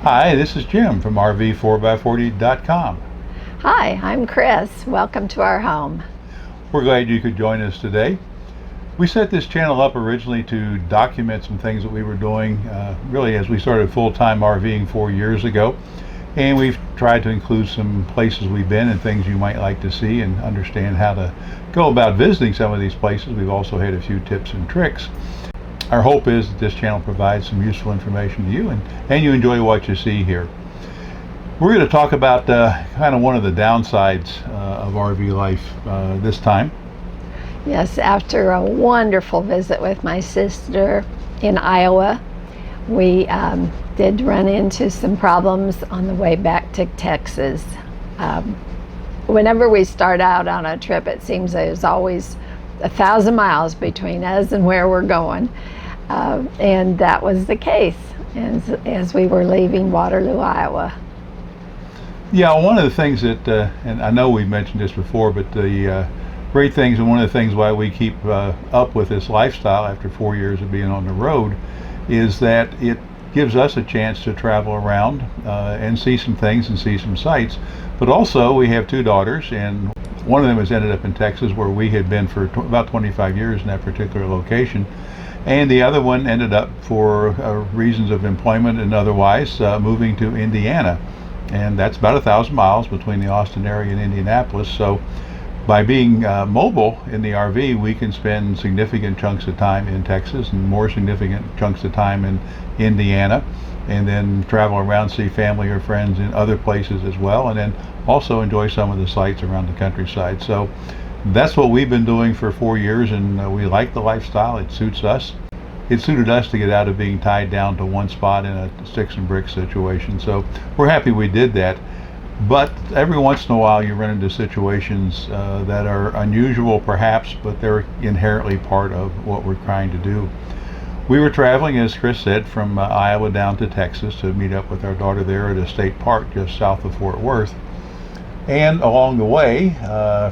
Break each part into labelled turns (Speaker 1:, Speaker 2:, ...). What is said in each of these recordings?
Speaker 1: Hi, this is Jim from RV4x40.com.
Speaker 2: Hi, I'm Chris. Welcome to our home.
Speaker 1: We're glad you could join us today. We set this channel up originally to document some things that we were doing really as we started full-time RVing 4 years ago. And we've tried to include some places we've been and things you might like to see and understand how to go about visiting some of these places. We've also had a few tips and tricks. Our hope is that this channel provides some useful information to you and you enjoy what you see here. We're going to talk about kind of one of the downsides of RV life this time.
Speaker 2: Yes, after a wonderful visit with my sister in Iowa, we did run into some problems on the way back to Texas. Whenever we start out on a trip, it seems there's always 1,000 miles between us and where we're going. And that was the case as we were leaving Waterloo, Iowa.
Speaker 1: Yeah, one of the things that, and I know we've mentioned this before, but the great things and one of the things why we keep up with this lifestyle after 4 years of being on the road is that it gives us a chance to travel around and see some things and see some sights. But also we have two daughters, and one of them has ended up in Texas where we had been for about 25 years in that particular location. And the other one ended up, for reasons of employment and otherwise, moving to Indiana. And that's about 1,000 miles between the Austin area and Indianapolis. So by being mobile in the RV, we can spend significant chunks of time in Texas and more significant chunks of time in Indiana, and then travel around, see family or friends in other places as well, and then also enjoy some of the sights around the countryside. So that's what we've been doing for 4 years, and we like the lifestyle. It suits us. It suited us to get out of being tied down to one spot in a sticks and bricks situation. So we're happy we did that. But every once in a while you run into situations that are unusual perhaps, but they're inherently part of what we're trying to do. We were traveling, as Chris said, from Iowa down to Texas to meet up with our daughter there at a state park just south of Fort Worth. And along the way,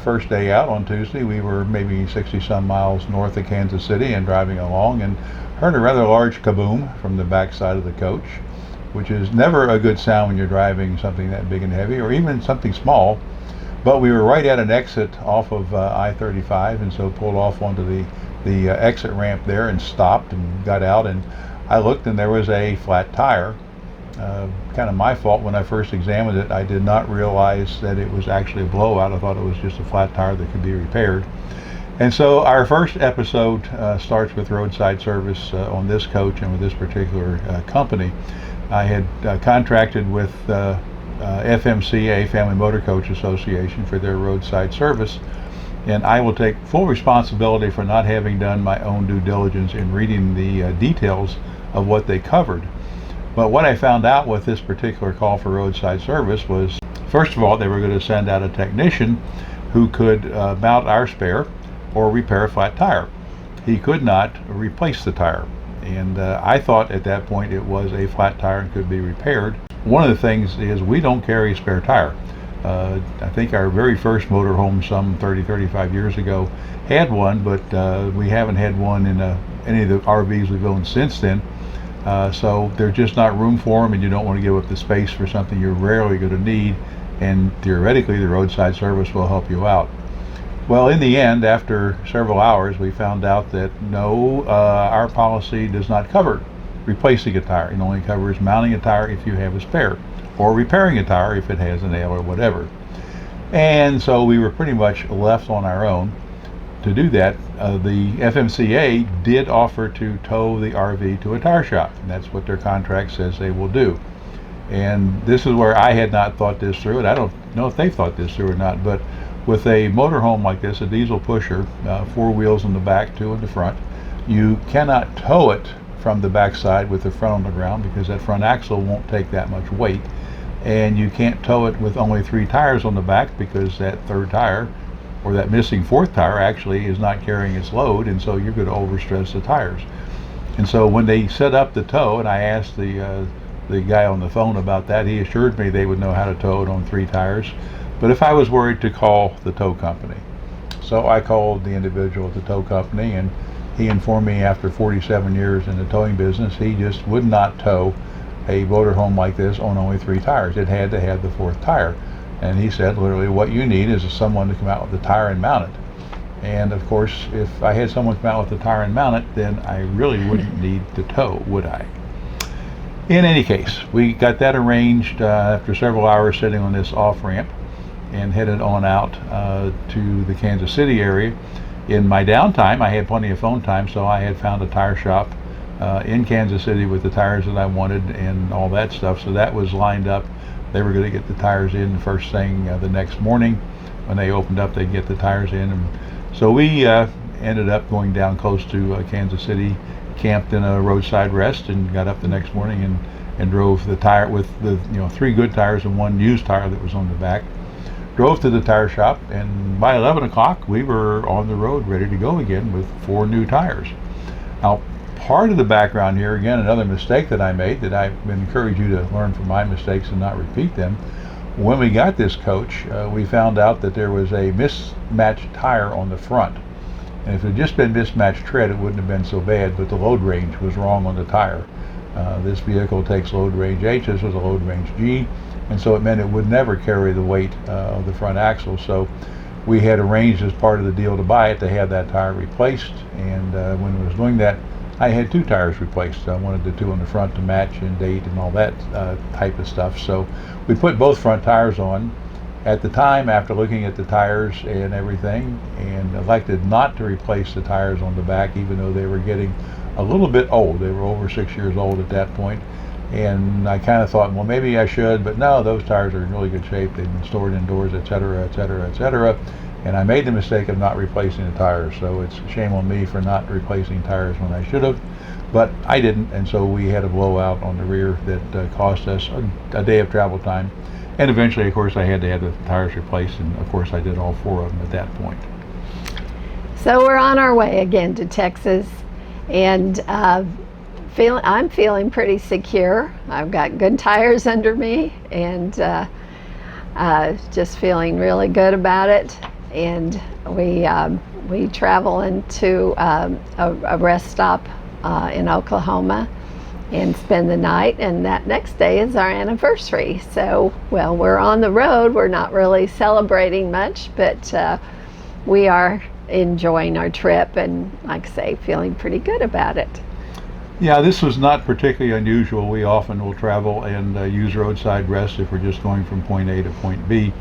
Speaker 1: first day out on Tuesday, we were maybe 60 some miles north of Kansas City and driving along and heard a rather large kaboom from the back side of the coach, which is never a good sound when you're driving something that big and heavy or even something small. But we were right at an exit off of I-35, and so pulled off onto the exit ramp there and stopped and got out, and I looked and there was a flat tire. Kind of my fault. When I first examined it, I did not realize that it was actually a blowout. I thought it was just a flat tire that could be repaired. And so our first episode starts with roadside service on this coach and with this particular company. I had contracted with FMCA, Family Motor Coach Association, for their roadside service, and I will take full responsibility for not having done my own due diligence in reading the details of what they covered. But what I found out with this particular call for roadside service was, first of all, they were going to send out a technician who could mount our spare or repair a flat tire. He could not replace the tire. And I thought at that point it was a flat tire and could be repaired. One of the things is we don't carry a spare tire. I think our very first motorhome some 35 years ago had one, but we haven't had one in any of the RVs we've owned since then. So there's just not room for them, and you don't want to give up the space for something you're rarely going to need, and theoretically the roadside service will help you out. Well, in the end, after several hours, we found out that no, our policy does not cover replacing a tire. It only covers mounting a tire if you have a spare, or repairing a tire if it has a nail or whatever. And so we were pretty much left on our own to do that. The FMCA did offer to tow the RV to a tire shop, and that's what their contract says they will do. And this is where I had not thought this through, and I don't know if they thought this through or not, but with a motorhome like this, a diesel pusher, 4 wheels in the back, 2 in the front, you cannot tow it from the back side with the front on the ground because that front axle won't take that much weight. And you can't tow it with only 3 tires on the back because that third tire, or that missing fourth tire, actually is not carrying its load, and so you're going to overstress the tires. And so when they set up the tow, and I asked the guy on the phone about that, he assured me they would know how to tow it on 3 tires. But if I was worried, to call the tow company. So I called the individual at the tow company, and he informed me after 47 years in the towing business, he just would not tow a motorhome like this on only 3 tires. It had to have the 4th tire. And he said, literally, what you need is someone to come out with the tire and mount it. And of course, if I had someone come out with the tire and mount it, then I really wouldn't need to tow, would I? In any case, we got that arranged after several hours sitting on this off-ramp, and headed on out to the Kansas City area. In my downtime, I had plenty of phone time, so I had found a tire shop in Kansas City with the tires that I wanted and all that stuff. So that was lined up. They were going to get the tires in the first thing the next morning. When they opened up, they'd get the tires in. And so we ended up going down close to Kansas City, camped in a roadside rest, and got up the next morning and drove the tire with the 3 good tires and 1 used tire that was on the back. Drove to the tire shop, and by 11 o'clock we were on the road ready to go again with 4 new tires. Now, part of the background here, again, another mistake that I made that I encourage you to learn from my mistakes and not repeat them. When we got this coach, we found out that there was a mismatched tire on the front. And if it had just been mismatched tread, it wouldn't have been so bad, but the load range was wrong on the tire. This vehicle takes load range H, this was a load range G, and so it meant it would never carry the weight of the front axle. So we had arranged as part of the deal to buy it to have that tire replaced, and when I was doing that, I had 2 tires replaced. I wanted the 2 on the front to match and date and all that type of stuff. So we put both front tires on. At the time, after looking at the tires and everything, and elected not to replace the tires on the back, even though they were getting a little bit old. They were over 6 years old at that point. And I kind of thought, well, maybe I should, but no, those tires are in really good shape. They've been stored indoors, etc., etc., etc. And I made the mistake of not replacing the tires. So it's a shame on me for not replacing tires when I should have, but I didn't. And so we had a blowout on the rear that cost us a day of travel time. And eventually, of course, I had to have the tires replaced, and of course I did all 4 of them at that point.
Speaker 2: So we're on our way again to Texas, and I'm feeling pretty secure. I've got good tires under me, and just feeling really good about it. And we travel into a rest stop in Oklahoma and spend the night, and that next day is our anniversary. So, well, we're on the road. We're not really celebrating much, but we are enjoying our trip, and like I say, feeling pretty good about it.
Speaker 1: Yeah, this was not particularly unusual. We often will travel and use roadside rest if we're just going from point A to point B.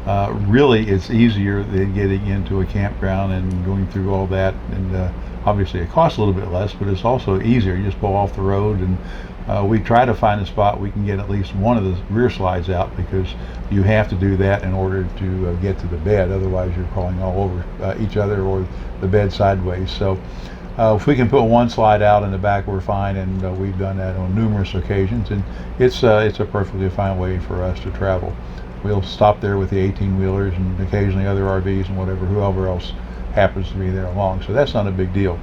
Speaker 1: Really, it's easier than getting into a campground and going through all that, and obviously it costs a little bit less, but it's also easier. You just pull off the road, and we try to find a spot we can get at least one of the rear slides out, because you have to do that in order to get to the bed. Otherwise you're crawling all over each other or the bed sideways. So if we can put one slide out in the back, we're fine, and we've done that on numerous occasions, and it's a perfectly fine way for us to travel. We'll stop there with the 18-wheelers and occasionally other RVs and whoever else happens to be there along. So that's not a big deal.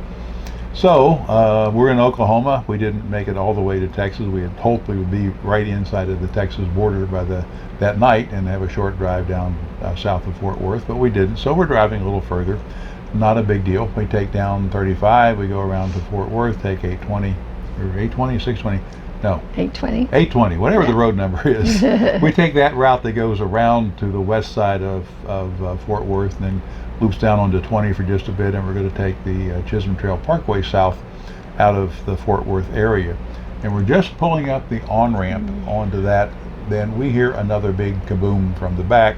Speaker 1: So we're in Oklahoma. We didn't make it all the way to Texas. We had hoped we would be right inside of the Texas border by that night and have a short drive down south of Fort Worth, but we didn't. So we're driving a little further. Not a big deal. We take down 35. We go around to Fort Worth, take 820 or 820, 620. No.
Speaker 2: 820.
Speaker 1: 820, whatever the road number is. We take that route that goes around to the west side of Fort Worth, and then loops down onto 20 for just a bit, and we're going to take the Chisholm Trail Parkway south out of the Fort Worth area. And we're just pulling up the on-ramp onto that, then we hear another big kaboom from the back,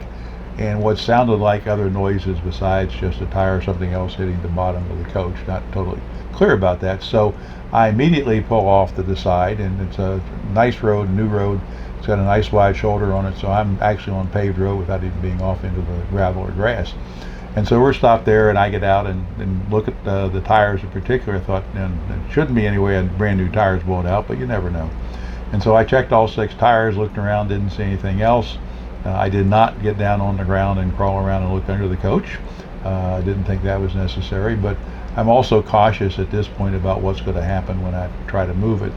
Speaker 1: and what sounded like other noises besides just a tire or something else hitting the bottom of the coach. Not totally clear about that. So I immediately pull off to the side, and it's a nice road, new road. It's got a nice wide shoulder on it, so I'm actually on paved road without even being off into the gravel or grass. And so we're stopped there, and I get out and look at the tires in particular. I thought, and it shouldn't be anyway, a brand new tires blown out, but you never know. And so I checked all 6 tires, looked around, didn't see anything else. I did not get down on the ground and crawl around and look under the coach. I didn't think that was necessary, but I'm also cautious at this point about what's going to happen when I try to move it.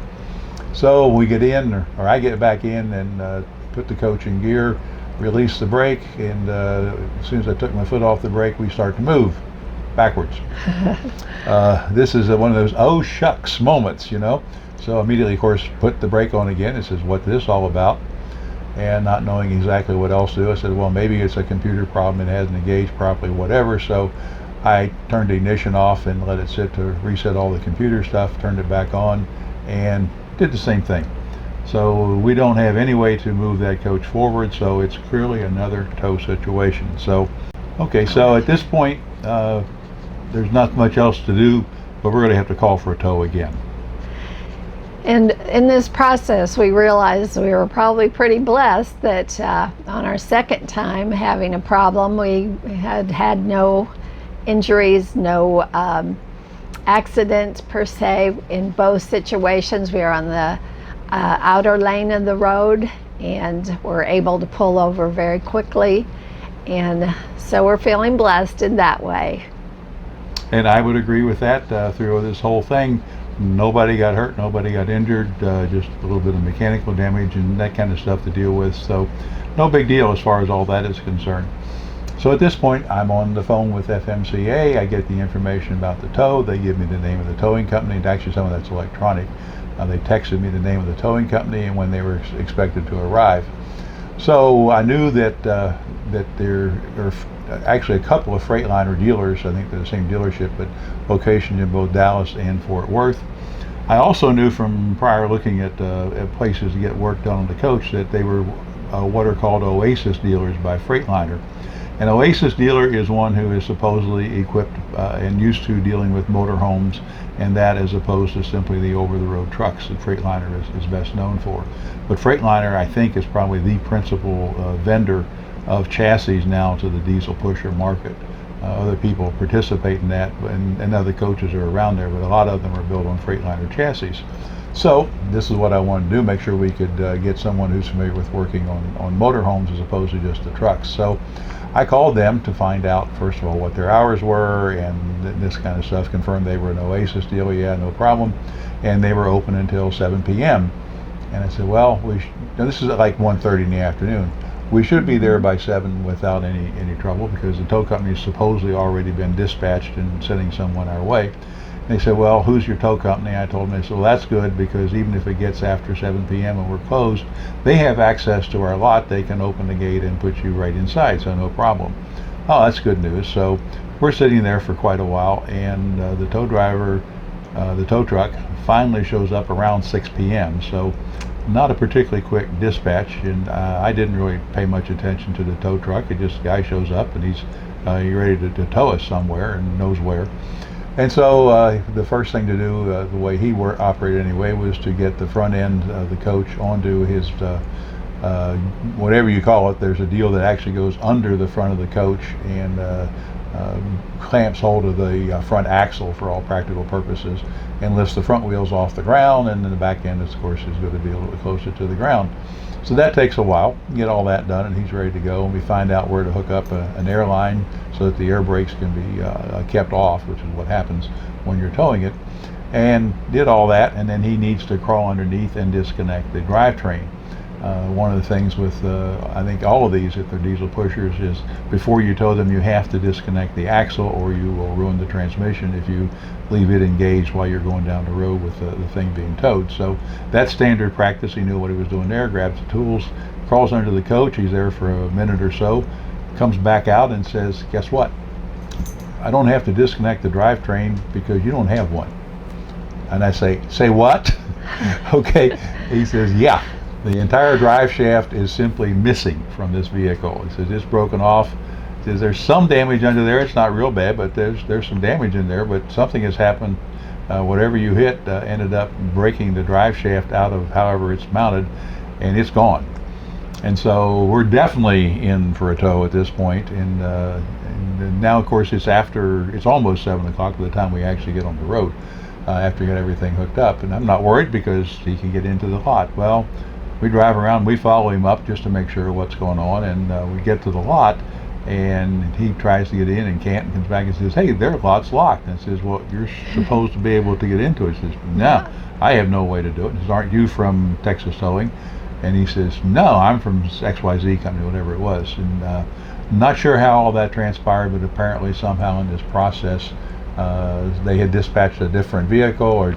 Speaker 1: So we get in, or I get back in and put the coach in gear, release the brake, and as soon as I took my foot off the brake, we start to move backwards. This is one of those oh shucks moments, you know. So immediately, of course, put the brake on again. It says, what is this all about? And not knowing exactly what else to do, I said, well, maybe it's a computer problem. It hasn't engaged properly, whatever. So I turned the ignition off and let it sit to reset all the computer stuff, turned it back on, and did the same thing. So we don't have any way to move that coach forward, so it's clearly another tow situation. So, okay, so at this point, there's not much else to do, but we're going to have to call for a tow again.
Speaker 2: And in this process, we realized we were probably pretty blessed that on our second time having a problem, we had no injuries, no accidents per se. In both situations, we were on the outer lane of the road and were able to pull over very quickly. And so we're feeling blessed in that way.
Speaker 1: And I would agree with that. Through this whole thing, nobody got hurt, nobody got injured, just a little bit of mechanical damage and that kind of stuff to deal with. So no big deal as far as all that is concerned. So at this point, I'm on the phone with FMCA. I get the information about the tow. They give me the name of the towing company. And actually, some of that's electronic. They texted me the name of the towing company and when they were expected to arrive. So I knew that there are actually a couple of Freightliner dealers. I think they're the same dealership, but locations in both Dallas and Fort Worth. I also knew from prior looking at places to get work done on the coach that they were what are called Oasis dealers by Freightliner. An Oasis dealer is one who is supposedly equipped and used to dealing with motorhomes, and that as opposed to simply the over-the-road trucks that Freightliner is best known for. But Freightliner, I think, is probably the principal vendor of chassis now to the diesel pusher market. Other people participate in that, and other coaches are around there, but a lot of them are built on Freightliner chassis. So this is what I wanted to do, make sure we could get someone who's familiar with working on motorhomes as opposed to just the trucks. So I called them to find out, first of all, what their hours were and this kind of stuff, confirmed they were an Oasis dealer, yeah, no problem, and they were open until 7 p.m. And I said, well, this is at like 1:30 in the afternoon. We should be there by 7 without any trouble because the tow company's supposedly already been dispatched and sending someone our way. They said, well, who's your tow company? I told them. They said, well, that's good because even if it gets after 7 p.m. and we're closed, they have access to our lot. They can open the gate and put you right inside, so no problem. Oh, that's good news. So we're sitting there for quite a while, and the tow driver, the tow truck, finally shows up around 6 p.m. So not a particularly quick dispatch, and I didn't really pay much attention to the tow truck. It just, guy shows up and he's ready to tow us somewhere and knows where. And so the first thing to do, the way he operated anyway, was to get the front end of the coach onto his, whatever you call it. There's a deal that actually goes under the front of the coach and clamps hold of the front axle for all practical purposes and lifts the front wheels off the ground, and then the back end, of course, is going to be a little bit closer to the ground. So that takes a while, get all that done, and he's ready to go. And we find out where to hook up an airline so that the air brakes can be kept off, which is what happens when you're towing it. And did all that, and then he needs to crawl underneath and disconnect the drivetrain. One of the things with, I think all of these, if they're diesel pushers, is before you tow them, you have to disconnect the axle or you will ruin the transmission if you leave it engaged while you're going down the road with the thing being towed. So that's standard practice. He knew what he was doing there, grabs the tools, crawls under the coach. He's there for a minute or so, comes back out and says, guess what? I don't have to disconnect the drivetrain because you don't have one. And I say what? Okay. He says, yeah. The entire drive shaft is simply missing from this vehicle. He says it's broken off. He says there's some damage under there. It's not real bad, but there's some damage in there. But something has happened. Whatever you hit ended up breaking the drive shaft out of however it's mounted, and it's gone. And so we're definitely in for a tow at this point. And now, of course, it's almost 7 o'clock by the time we actually get on the road after we get everything hooked up. And I'm not worried because he can get into the lot. Well, we drive around, we follow him up just to make sure what's going on, and we get to the lot, and he tries to get in and can't, and comes back and says, hey, their lot's locked. And says, well, you're supposed to be able to get into it. He says, no, I have no way to do it. He says, aren't you from Texas Towing? And he says, no, I'm from XYZ company, whatever it was. And not sure how all that transpired, but apparently somehow in this process, they had dispatched a different vehicle, or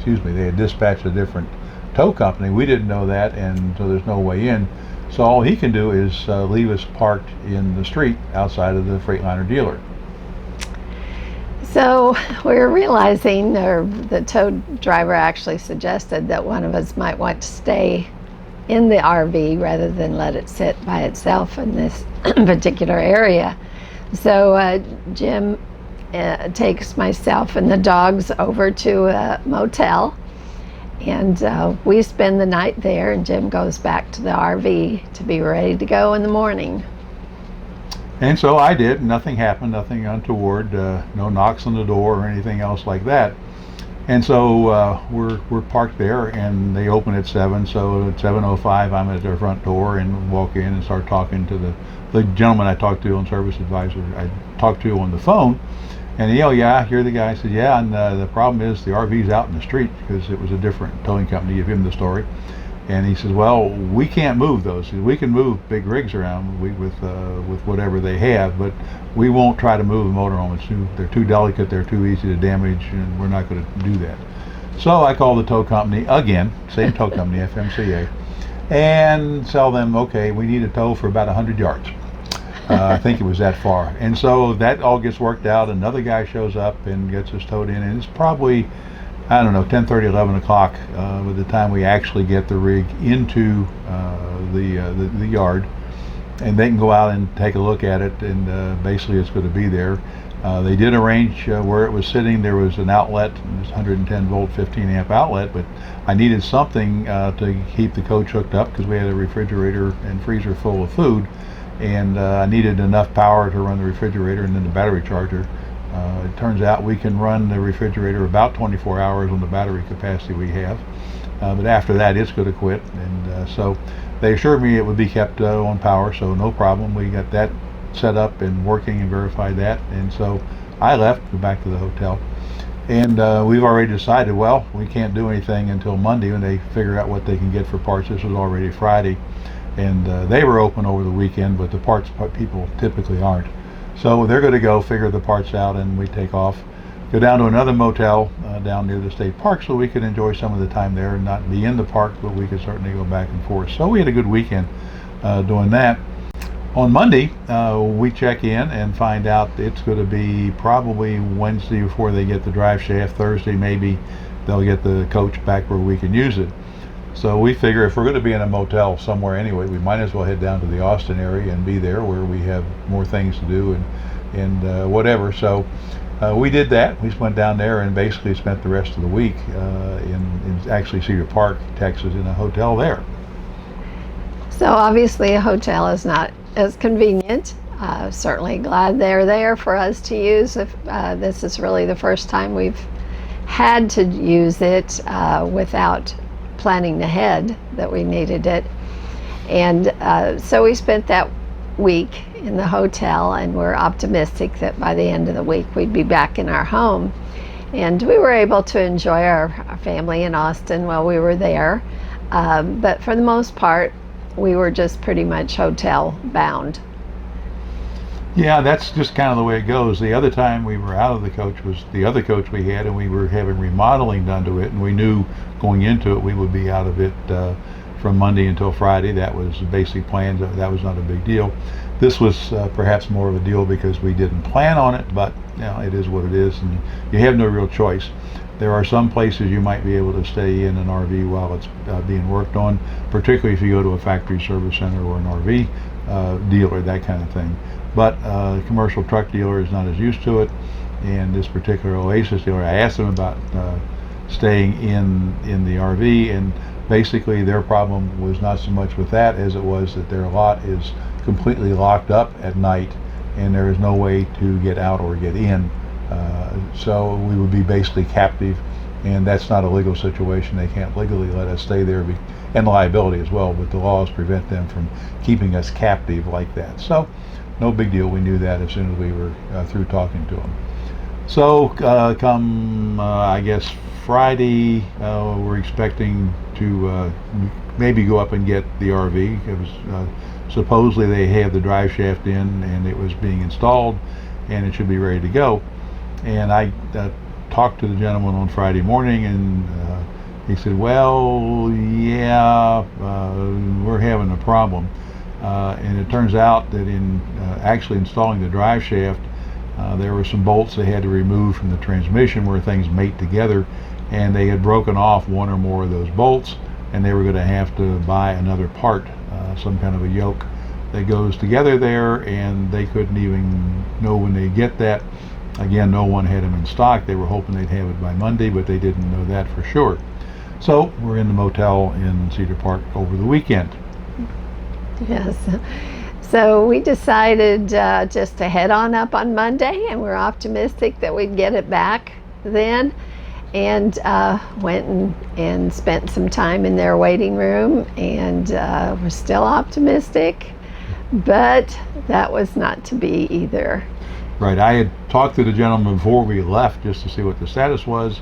Speaker 1: excuse me, they had dispatched a different tow company. We didn't know that, and so there's no way in. So all he can do is leave us parked in the street outside of the Freightliner dealer.
Speaker 2: So we were realizing, or the tow driver actually suggested that one of us might want to stay in the RV rather than let it sit by itself in this particular area. So Jim takes myself and the dogs over to a motel, and we spend the night there, and Jim goes back to the RV to be ready to go in the morning.
Speaker 1: And so I did. Nothing happened, nothing untoward, no knocks on the door or anything else like that. And so we're parked there, and they open at 7, so at 7:05 I'm at their front door and walk in and start talking to the gentleman I talked to on Service Advisor. I talked to on the phone, and he, oh yeah, you're the guy. I said, yeah, and the problem is the RV's out in the street, because it was a different towing company. Give him the story. And he says, well, we can't move those. We can move big rigs around with whatever they have, but we won't try to move a motorhome. They're too delicate, they're too easy to damage, and we're not going to do that. So I called the tow company again, same tow company, FMCA, and tell them, okay, we need a tow for about 100 yards. I think it was that far. And so that all gets worked out. Another guy shows up and gets us towed in, and it's probably, I don't know, 10:30, 11 o'clock by the time we actually get the rig into the yard, and they can go out and take a look at it, and basically it's going to be there. They did arrange where it was sitting. There was an outlet, this 110 volt 15 amp outlet, but I needed something to keep the coach hooked up, because we had a refrigerator and freezer full of food, and I needed enough power to run the refrigerator and then the battery charger. It turns out we can run the refrigerator about 24 hours on the battery capacity we have, but after that it's going to quit. And so they assured me it would be kept on power, so no problem. We got that set up and working and verified that, and so I left, go back to the hotel, and we've already decided, well, we can't do anything until Monday when they figure out what they can get for parts. This was already Friday, and they were open over the weekend, but the parts people typically aren't. So they're going to go figure the parts out, and we take off, go down to another motel down near the state park, so we could enjoy some of the time there and not be in the park, but we could certainly go back and forth. So we had a good weekend doing that. On Monday, we check in and find out it's going to be probably Wednesday before they get the drive shaft. Thursday maybe they'll get the coach back where we can use it. So we figure if we're going to be in a motel somewhere anyway, we might as well head down to the Austin area and be there where we have more things to do and whatever. So we did that. We went down there and basically spent the rest of the week in actually Cedar Park, Texas, in a hotel there.
Speaker 2: So obviously a hotel is not as convenient. Certainly glad they're there for us to use. If this is really the first time we've had to use it without planning ahead that we needed it. And so we spent that week in the hotel, and we're optimistic that by the end of the week we'd be back in our home. And we were able to enjoy our family in Austin while we were there. But for the most part, we were just pretty much hotel bound.
Speaker 1: Yeah, that's just kind of the way it goes. The other time we were out of the coach was the other coach we had, and we were having remodeling done to it, and we knew going into it we would be out of it from Monday until Friday. That was the basic plan. That was not a big deal. This was perhaps more of a deal because we didn't plan on it, but you know, it is what it is, and you have no real choice. There are some places you might be able to stay in an RV while it's being worked on, particularly if you go to a factory service center or an RV dealer, that kind of thing. But a commercial truck dealer is not as used to it, and this particular Oasis dealer, I asked them about staying in the RV, and basically their problem was not so much with that as it was that their lot is completely locked up at night, and there is no way to get out or get in. So we would be basically captive, and that's not a legal situation. They can't legally let us stay there, and liability as well, but the laws prevent them from keeping us captive like that. So no big deal. We knew that as soon as we were through talking to them. So come I guess Friday, we're expecting to maybe go up and get the RV. It was supposedly they have the drive shaft in and it was being installed and it should be ready to go. And I talked to the gentleman on Friday morning, and he said, well, yeah, we're having a problem. And it turns out that in actually installing the drive shaft, there were some bolts they had to remove from the transmission where things mate together, and they had broken off one or more of those bolts, and they were going to have to buy another part, some kind of a yoke that goes together there, and they couldn't even know when they get that. Again, no one had them in stock. They were hoping they'd have it by Monday, but they didn't know that for sure. So we're in the motel in Cedar Park over the weekend.
Speaker 2: Yes. So we decided just to head on up on Monday, and we're optimistic that we'd get it back then. And went and spent some time in their waiting room, and we're still optimistic, but that was not to be either.
Speaker 1: Right. I had talked to the gentleman before we left just to see what the status was,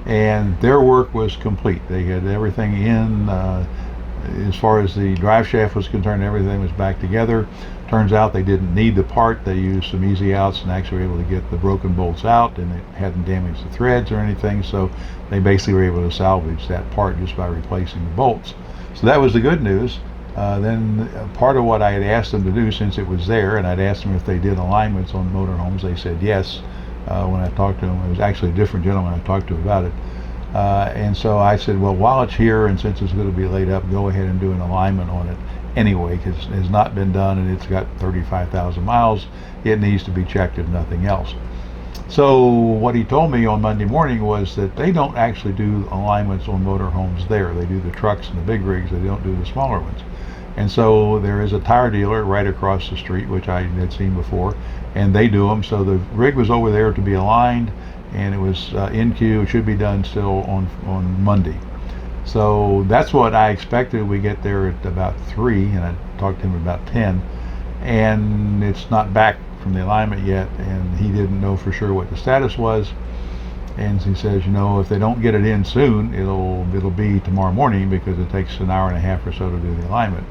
Speaker 1: and their work was complete. They had everything in. As far as the drive shaft was concerned, everything was back together. Turns out they didn't need the part. They used some easy outs and actually were able to get the broken bolts out, and it hadn't damaged the threads or anything, so they basically were able to salvage that part just by replacing the bolts. So that was the good news. Then part of what I had asked them to do, since it was there, and I'd asked them if they did alignments on motorhomes, they said yes. When I talked to them, it was actually a different gentleman I talked to about it. And so I said, well, while it's here and since it's going to be laid up, go ahead and do an alignment on it anyway, because it has not been done and it's got 35,000 miles. It needs to be checked if nothing else. So what he told me on Monday morning was that they don't actually do alignments on motorhomes there. They do the trucks and the big rigs. They don't do the smaller ones. And so there is a tire dealer right across the street, which I had seen before, and they do them. So the rig was over there to be aligned, and it was in queue. It should be done still on Monday. So that's what I expected. We get there at about 3, and I talked to him about 10, and it's not back from the alignment yet, and he didn't know for sure what the status was. And he says, you know, if they don't get it in soon, it'll be tomorrow morning, because it takes an hour and a half or so to do the alignment.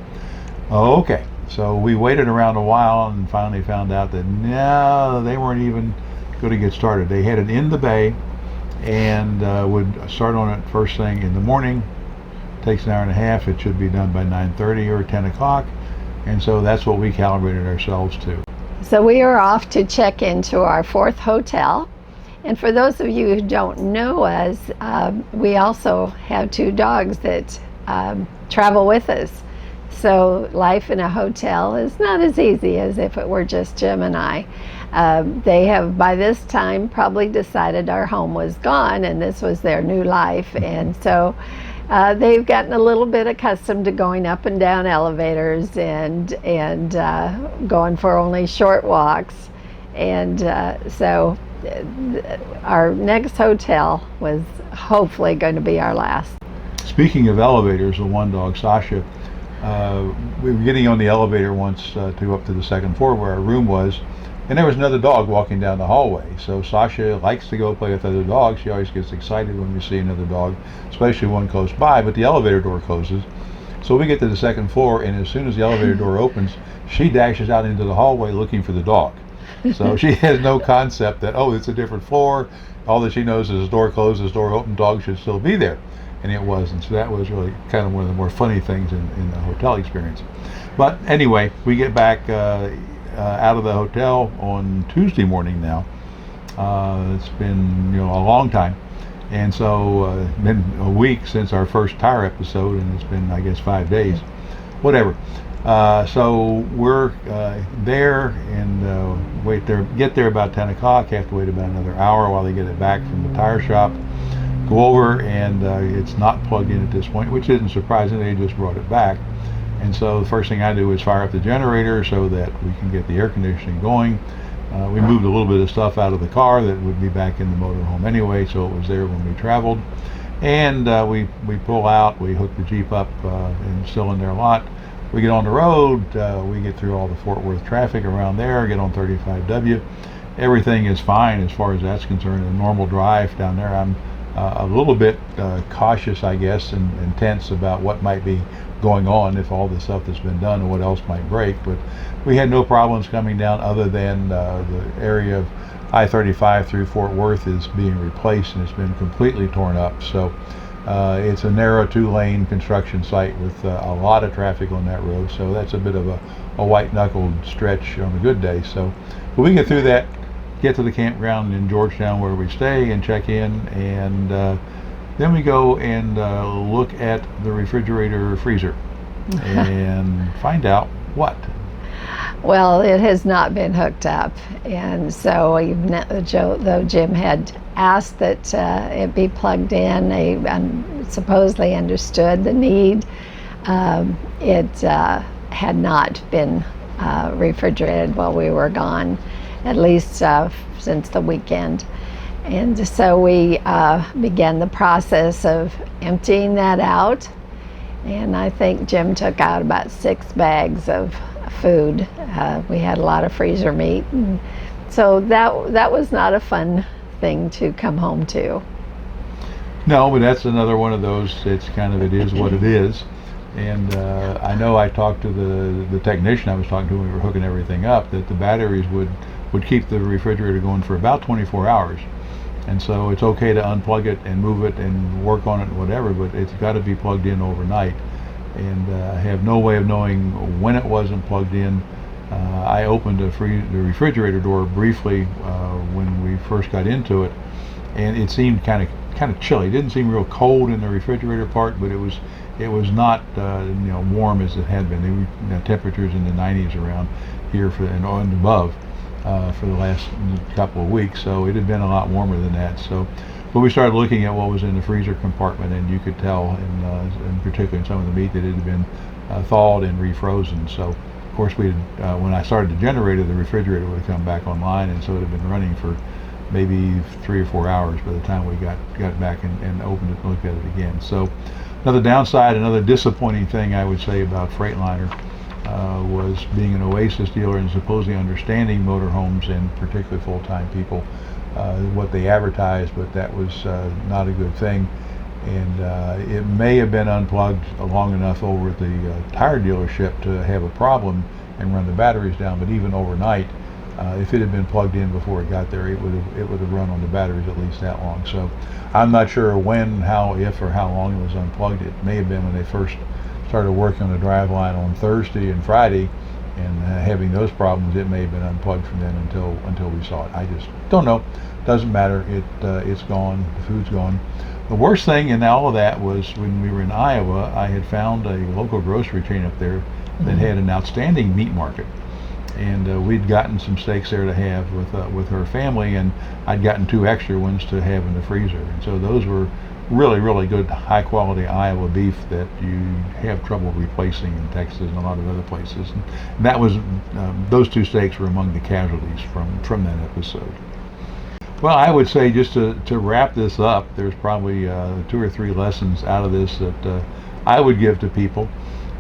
Speaker 1: Okay, so we waited around a while and finally found out that no, they weren't even going to get started. They had it in the bay and would start on it first thing in the morning. Takes an hour and a half. It should be done by 9:30 or 10 o'clock, and so that's what we calibrated ourselves to.
Speaker 2: So we are off to check into our 4th hotel. And for those of you who don't know us, we also have 2 dogs that travel with us. So life in a hotel is not as easy as if it were just Jim and I. They have by this time probably decided our home was gone and this was their new life. And so they've gotten a little bit accustomed to going up and down elevators and going for only short walks. And so our next hotel was hopefully going to be our last.
Speaker 1: Speaking of elevators, the one dog, Sasha, we were getting on the elevator once to go up to the 2nd floor where our room was, and there was another dog walking down the hallway. So Sasha likes to go play with other dogs. She always gets excited when we see another dog, especially one close by, but the elevator door closes. So we get to the 2nd floor, and as soon as the elevator door opens, she dashes out into the hallway looking for the dog. So she has no concept that, oh, it's a different floor. All that she knows is the door closed, the door open, dog should still be there. And it wasn't. So that was really kind of one of the more funny things in the hotel experience. But anyway, we get back out of the hotel on Tuesday morning now. It's been a long time. And so been a week since our first tire episode, and it's been, I guess, 5 days. Whatever. So we're there and get there about 10 o'clock, have to wait about another hour while they get it back from the tire shop. Go over, and it's not plugged in at this point, which isn't surprising. They just brought it back. And so the first thing I do is fire up the generator so that we can get the air conditioning going. We moved a little bit of stuff out of the car that would be back in the motorhome anyway, so it was there when we traveled. And we pull out, we hook the Jeep up and still in their lot. We get on the road, we get through all the Fort Worth traffic around there, get on 35W. Everything is fine as far as that's concerned. A normal drive down there. I'm a little bit cautious, I guess, and tense about what might be going on if all the stuff that's been done and what else might break. But we had no problems coming down other than the area of I-35 through Fort Worth is being replaced and it's been completely torn up. So it's a narrow 2-lane construction site with a lot of traffic on that road. So that's a bit of a white-knuckled stretch on a good day. So but we get through that, get to the campground in Georgetown where we stay and check in, and then we go and look at the refrigerator freezer and find out what.
Speaker 2: Well, it has not been hooked up, and so though Jim had asked that it be plugged in, they supposedly understood the need. It had not been refrigerated while we were gone, at least since the weekend. And so we began the process of emptying that out, and I think Jim took out about 6 bags of food. We had a lot of freezer meat, and so that was not a fun thing to come home to.
Speaker 1: No, but that's another one of those, it's kind of, it is what it is. And I know I talked to the technician I was talking to when we were hooking everything up, that the batteries would keep the refrigerator going for about 24 hours. And so it's okay to unplug it and move it and work on it and whatever, but it's got to be plugged in overnight. And I have no way of knowing when it wasn't plugged in. I opened the refrigerator door briefly when we first got into it, and it seemed kind of chilly. It didn't seem real cold in the refrigerator part, but it was not warm as it had been. There were temperatures in the 90s around here and above for the last couple of weeks, so it had been a lot warmer than that. So, but we started looking at what was in the freezer compartment, and you could tell, and particularly in some of the meat, that it had been thawed and refrozen. So, of course, when I started the generator, the refrigerator would have come back online, and so it had been running for maybe 3 or 4 hours by the time we got back and opened it and looked at it again. So, another downside, another disappointing thing I would say about Freightliner was being an Oasis dealer and supposedly understanding motorhomes and particularly full-time people, what they advertised, but that was not a good thing. And it may have been unplugged long enough over at the tire dealership to have a problem and run the batteries down, but even overnight, if it had been plugged in before it got there, it would have run on the batteries at least that long. So I'm not sure when, how, if, or how long it was unplugged. It may have been when they first started working on the driveline on Thursday and Friday, and having those problems, it may have been unplugged from then until we saw it. I just don't know. Doesn't matter. It's gone. The food's gone. The worst thing in all of that was when we were in Iowa, I had found a local grocery chain up there that had an outstanding meat market. And we'd gotten some steaks there to have with her family, and I'd gotten 2 extra ones to have in the freezer. And so those were really, really good, high-quality Iowa beef that you have trouble replacing in Texas and a lot of other places. And that was those 2 steaks were among the casualties from that episode. Well, I would say, just to wrap this up, there's probably 2 or 3 lessons out of this that I would give to people.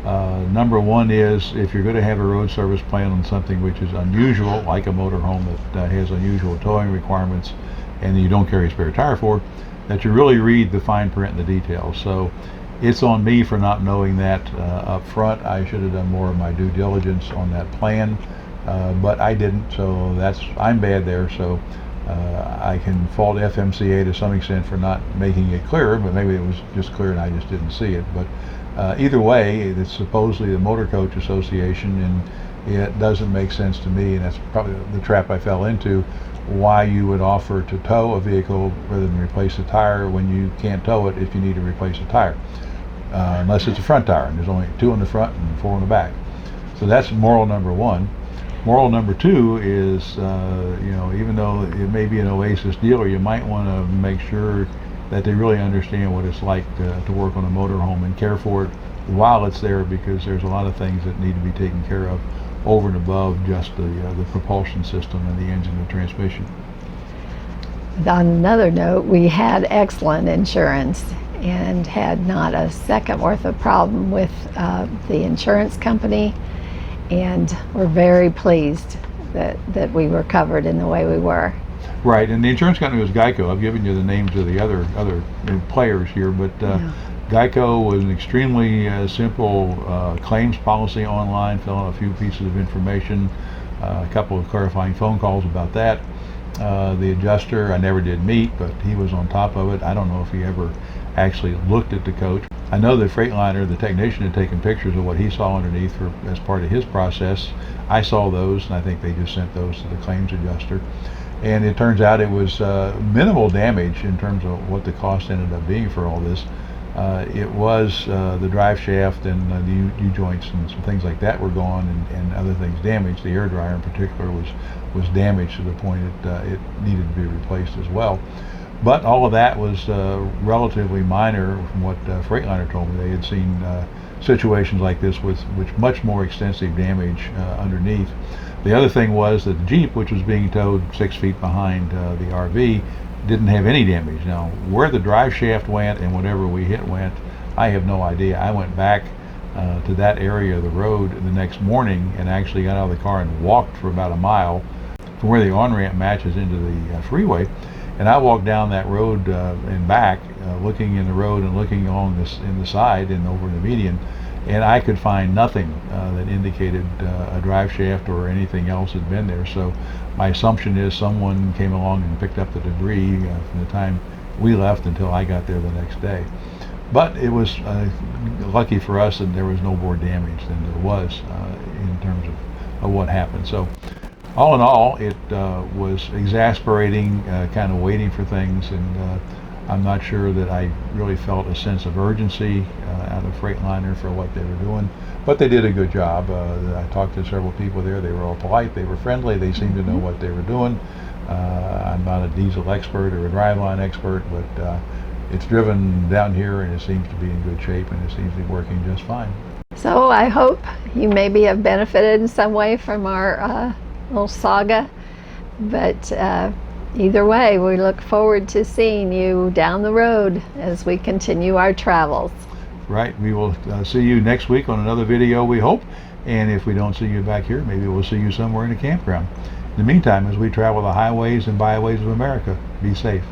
Speaker 1: Number 1 is, if you're going to have a road service plan on something which is unusual, like a motorhome that has unusual towing requirements and you don't carry a spare tire for, that you really read the fine print and the details. So it's on me for not knowing that up front. I should have done more of my due diligence on that plan, but I didn't, so I'm bad there. So I can fault FMCA to some extent for not making it clearer, but maybe it was just clear and I just didn't see it. But either way, it's supposedly the Motor Coach Association, and it doesn't make sense to me, and that's probably the trap I fell into, why you would offer to tow a vehicle rather than replace a tire when you can't tow it if you need to replace a tire, unless it's a front tire, and there's only 2 on the front and 4 on the back. So that's moral number 1. Moral number 2 is, even though it may be an Oasis dealer, you might want to make sure that they really understand what it's like to work on a motorhome and care for it while it's there, because there's a lot of things that need to be taken care of over and above just the propulsion system and the engine and transmission.
Speaker 2: On another note, we had excellent insurance and had not a second worth of problem with the insurance company, and we're very pleased that we were covered in the way we were.
Speaker 1: Right, and the insurance company was Geico. I've given you the names of the other players here, but Geico was an extremely simple claims policy online, fill out a few pieces of information, a couple of clarifying phone calls about that. The adjuster I never did meet, but he was on top of it. I don't know if he ever actually looked at the coach. I know the Freightliner, the technician, had taken pictures of what he saw underneath as part of his process. I saw those, and I think they just sent those to the claims adjuster. And it turns out it was minimal damage in terms of what the cost ended up being for all this. It was the drive shaft and the U-joints and some things like that were gone, and other things damaged. The air dryer in particular was damaged to the point it needed to be replaced as well. But all of that was relatively minor from what Freightliner told me. They had seen situations like this with much more extensive damage underneath. The other thing was that the Jeep, which was being towed 6 feet behind the RV, didn't have any damage. Now, where the drive shaft went and whatever we hit went, I have no idea. I went back to that area of the road the next morning and actually got out of the car and walked for about a mile from where the on-ramp matches into the freeway. And I walked down that road and back, looking in the road and looking along in the side and over the median, and I could find nothing that indicated a drive shaft or anything else had been there. So my assumption is someone came along and picked up the debris from the time we left until I got there the next day. But it was lucky for us that there was no more damage than there was in terms of what happened. So all in all, it was exasperating, kind of waiting for things, and I'm not sure that I really felt a sense of urgency out of Freightliner for what they were doing, but they did a good job. I talked to several people there. They were all polite, they were friendly, they seemed to know what they were doing. I'm not a diesel expert or a driveline expert, but it's driven down here and it seems to be in good shape, and it seems to be working just fine.
Speaker 2: So I hope you maybe have benefited in some way from our little saga, but either way, we look forward to seeing you down the road as we continue our travels.
Speaker 1: Right, we will see you next week on another video, we hope, and if we don't see you back here, maybe we'll see you somewhere in a campground. In the meantime, as we travel the highways and byways of America, be safe.